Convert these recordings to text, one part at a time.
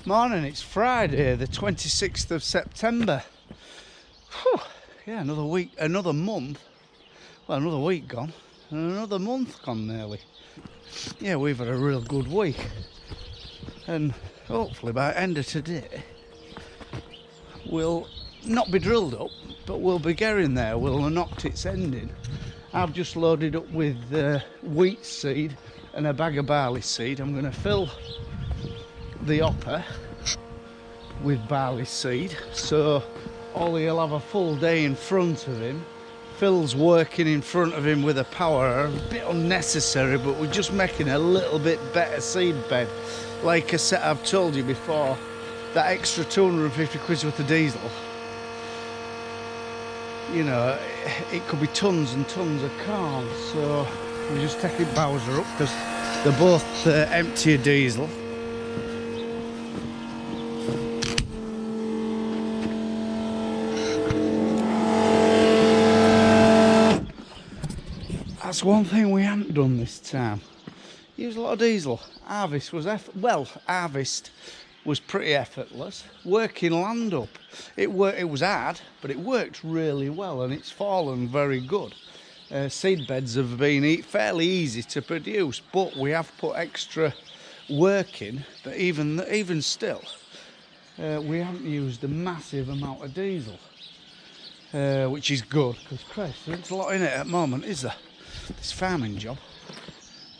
Morning, it's Friday the 26th of September. Whew. Yeah, another week, another month. Well, another week gone and another month gone nearly. Yeah, we've had a real good week, and hopefully by the end of today we'll not be drilled up, but we'll be getting there. We'll have knocked its ending. I've just loaded up with wheat seed and a bag of barley seed. I'm going to fill the hopper with barley seed, so Ollie'll have a full day in front of him. Phil's working in front of him with a power, a bit unnecessary, but we're just making a little bit better seed bed. Like I said, I've told you before, that extra 250 quid worth of diesel, you know, it could be tons and tons of corn. So we're just taking Bowser up because they're both empty of diesel. That's one thing we haven't done this time. Used a lot of diesel. Harvest was harvest was pretty effortless. Working land up, it was hard, but it worked really well, and it's fallen very good. Seed beds have been fairly easy to produce, but we have put extra work in. But even still, we haven't used a massive amount of diesel, which is good, because Christ, there's a lot in it at the moment, is there? This farming job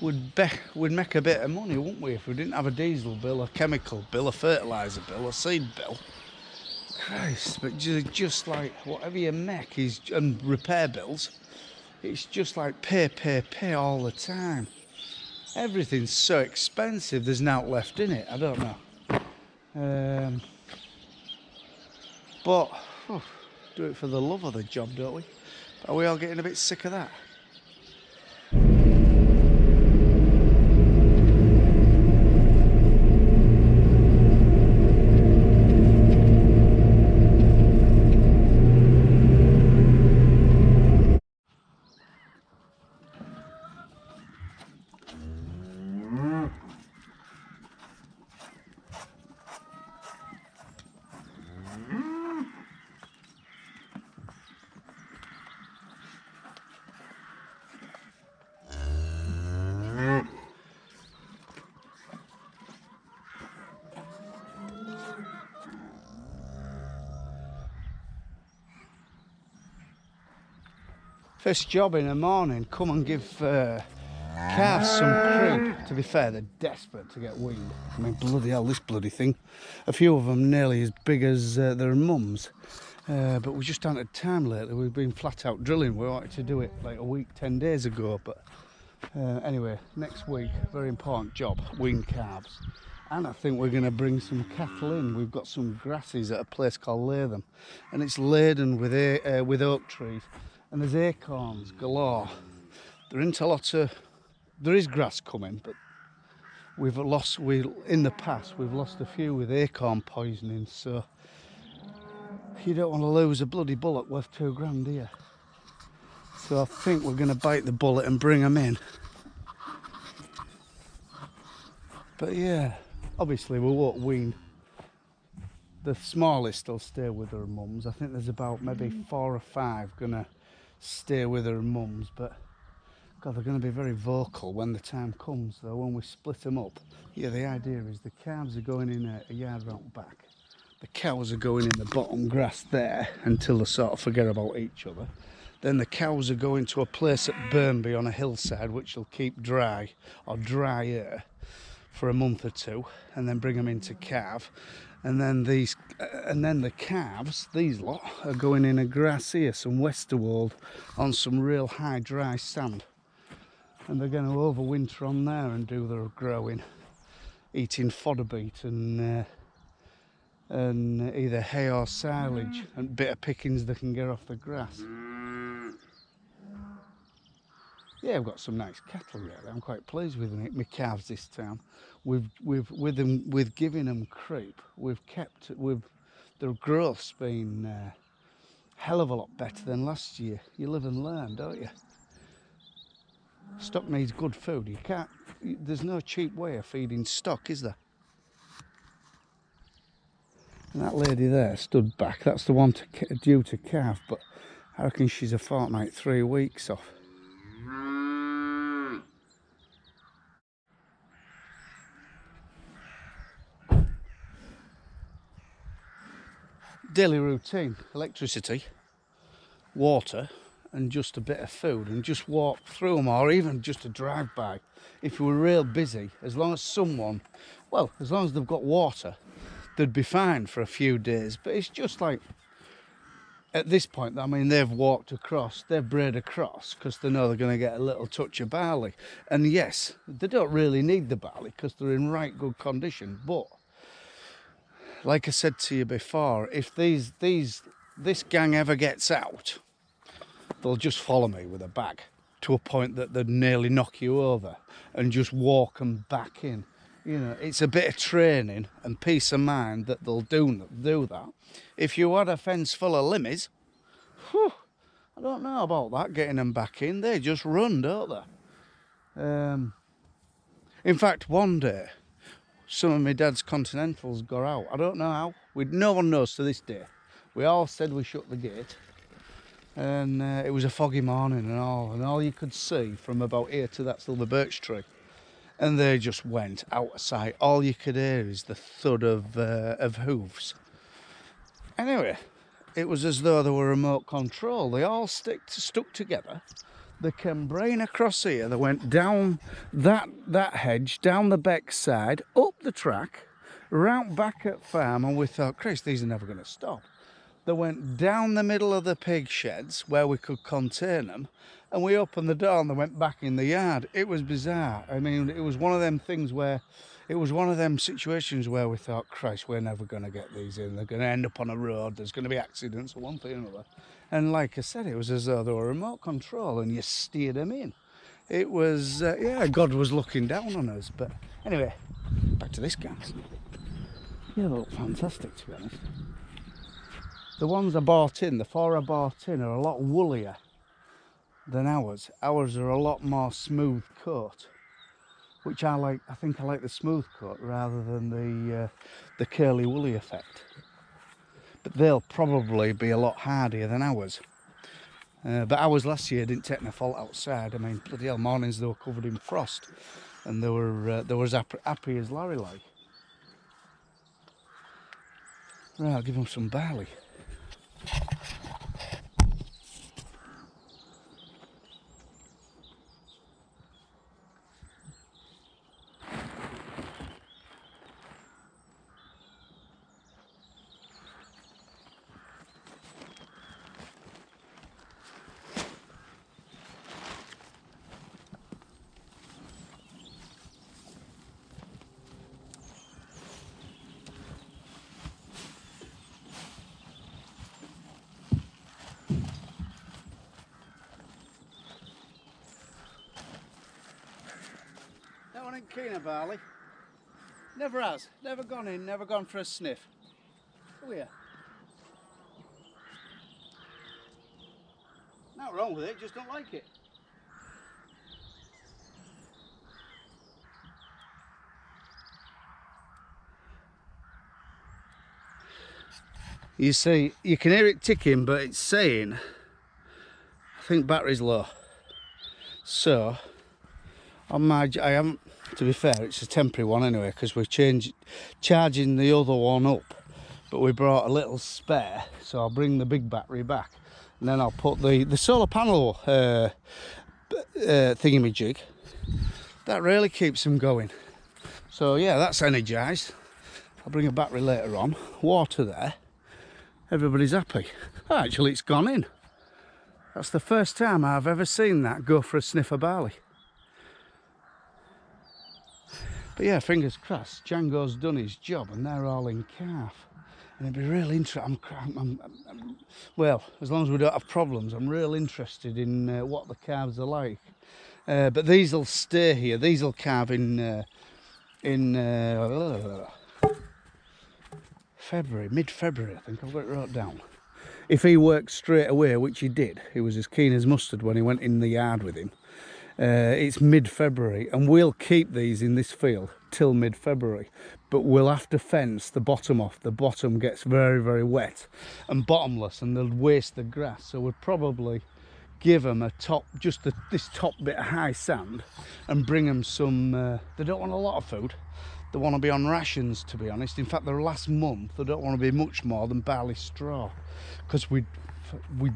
would make a bit of money, wouldn't we, if we didn't have a diesel bill, a chemical bill, a fertiliser bill, a seed bill. Christ, but just like whatever you make is, and repair bills, it's just like pay all the time. Everything's so expensive, there's naught left in it. I don't know. But do it for the love of the job, don't we? Are we all getting a bit sick of that? First job in the morning, come and give calves some creep. To be fair, they're desperate to get weaned. I mean, bloody hell, this bloody thing. A few of them nearly as big as their mums. But we just haven't had time lately. We've been flat out drilling. We wanted to do it like a week, 10 days ago. But anyway, next week, very important job, wean calves. And I think we're going to bring some cattle in. We've got some grasses at a place called Latham, and it's laden with oak trees. And there's acorns galore. There isn't a lot of, there is grass coming, but in the past we've lost a few with acorn poisoning, so you don't want to lose a bloody bullock worth £2 do you? So I think we're going to bite the bullet and bring them in. But yeah, obviously we won't wean. The smallest will stay with their mums. I think there's about maybe 4 or 5 gonna stay with their mums, but God, they're going to be very vocal when the time comes, though, when we split them up. Yeah, the idea is the calves are going in a yard round back. The cows are going in the bottom grass there until they sort of forget about each other. Then the cows are going to a place at Burnby on a hillside, which will keep dry or drier for a month or two, and then bring them into calve. And then the calves, these lot, are going in a grass here, some Westerwold, on some real high dry sand. And they're going to overwinter on there and do their growing, eating fodder beet and either hay or silage and bit of pickings they can get off the grass. Yeah, we've got some nice cattle really. I'm quite pleased with my calves this time. With giving them creep, their growth's been hell of a lot better than last year. You live and learn, don't you? Stock needs good food. There's no cheap way of feeding stock, is there? And that lady there stood back. That's the one due to calve, but I reckon she's a fortnight, 3 weeks off. Daily routine: electricity, water, and just a bit of food, and just walk through them, or even just a drive-by. If you were real busy, as long as someone, well, as long as they've got water, they'd be fine for a few days. But it's just like, at this point, I mean, they've walked across, they've brayed across because they know they're going to get a little touch of barley. And yes, they don't really need the barley because they're in right good condition. But like I said to you before, if this gang ever gets out, they'll just follow me with a bag to a point that they'd nearly knock you over and just walk them back in. You know, it's a bit of training and peace of mind that they'll do that. If you had a fence full of limmies, whew, I don't know about that, getting them back in. They just run, don't they? In fact, one day, some of my dad's Continentals got out. I don't know how. No one knows to this day. We all said we shut the gate. And it was a foggy morning and all you could see from about here to that silver birch tree. And they just went out of sight. All you could hear is the thud of hooves. Anyway, it was as though they were remote control. They all stuck together. They came brain across here. They went down that hedge, down the back side, up the track, round back at farm, and we thought, Christ, these are never going to stop. They went down the middle of the pig sheds where we could contain them, and we opened the door and they went back in the yard. It was bizarre. I mean, it was one of them things where, it was one of them situations where we thought, Christ, we're never going to get these in. They're going to end up on a road. There's going to be accidents or one thing or another. And like I said, it was as though they were remote control and you steered them in. It was, yeah, God was looking down on us. But anyway, back to this gas. Yeah, they look fantastic, to be honest. The ones I bought in, the 4 I bought in, are a lot woollier than ours. Ours are a lot more smooth coat, which I like. I think I like the smooth coat rather than the curly woolly effect. But they'll probably be a lot hardier than ours. But ours last year didn't take no fault outside. I mean, bloody hell, mornings they were covered in frost, and they were as happy as Larry like. Right, I'll give them some barley. That one ain't keen of barley. Never has. Never gone in, never gone for a sniff. Oh yeah. Not wrong with it, just don't like it. You see, you can hear it ticking, but it's saying, I think battery's low. So, on my, I haven't, to be fair, it's a temporary one anyway, because we're charging the other one up. But we brought a little spare, so I'll bring the big battery back. And then I'll put the solar panel thingamajig. That really keeps them going. So yeah, that's energised. I'll bring a battery later on. Water there. Everybody's happy. Oh, actually, it's gone in. That's the first time I've ever seen that go for a sniff of barley. But yeah, fingers crossed, Django's done his job and they're all in calf. And it'd be real interesting. Well, as long as we don't have problems, I'm real interested in what the calves are like. But these will stay here. These will calve in February, mid-February, I think. I've got it wrote down. If he works straight away, which he did, he was as keen as mustard when he went in the yard with him. It's mid-February, and we'll keep these in this field till mid-February, but we'll have to fence the bottom off. The bottom gets very, very wet and bottomless, and they'll waste the grass. So we'll probably give them a top, just this top bit of high sand, and bring them some, they don't want a lot of food. They want to be on rations, to be honest. In fact, the last month, they don't want to be much more than barley straw, because we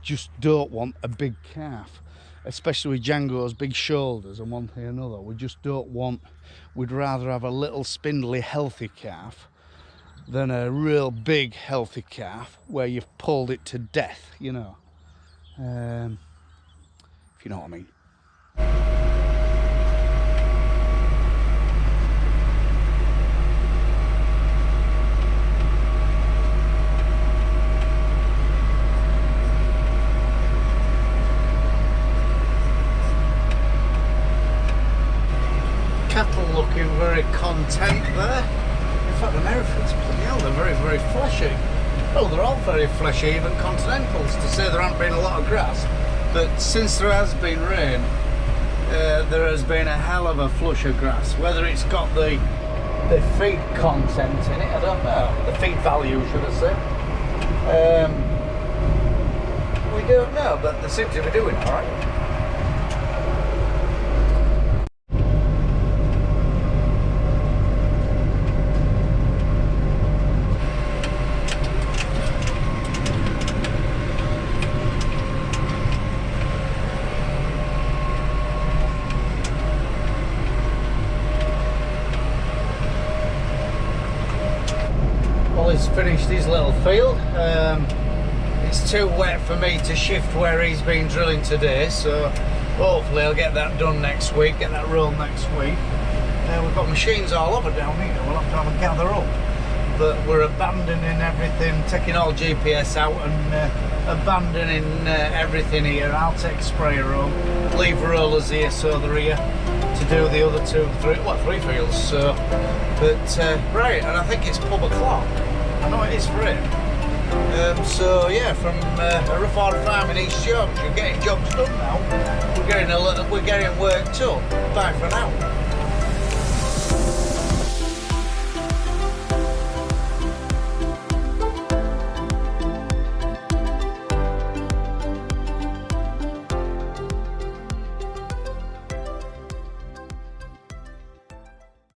just don't want a big calf, especially with Django's big shoulders and one thing or another. We just don't want, we'd rather have a little spindly healthy calf than a real big healthy calf where you've pulled it to death, you know, if you know what I mean. Cattle looking very content there. In fact, the Herefords, bloody hell, they're very, very fleshy. Well, they're all very fleshy, even Continentals, to say there hasn't been a lot of grass. But since there has been rain, there has been a hell of a flush of grass. Whether it's got the feed content in it, I don't know. The feed value, should I say. We don't know, but they seem to be doing all right. He's finished his little field. It's too wet for me to shift where he's been drilling today, so hopefully I'll get that done next week, get that rolled next week. We've got machines all over down here, we'll have to have a gather up, but we're abandoning everything, taking all GPS out and abandoning everything here. I'll take sprayer home, leave rollers here so they're here to do the other three fields. So, but right, and I think it's pub o'clock. I know it is for him. So yeah, from Hereford Farm in East Yorkshire, getting jobs done now. We're getting worked up. Bye for now.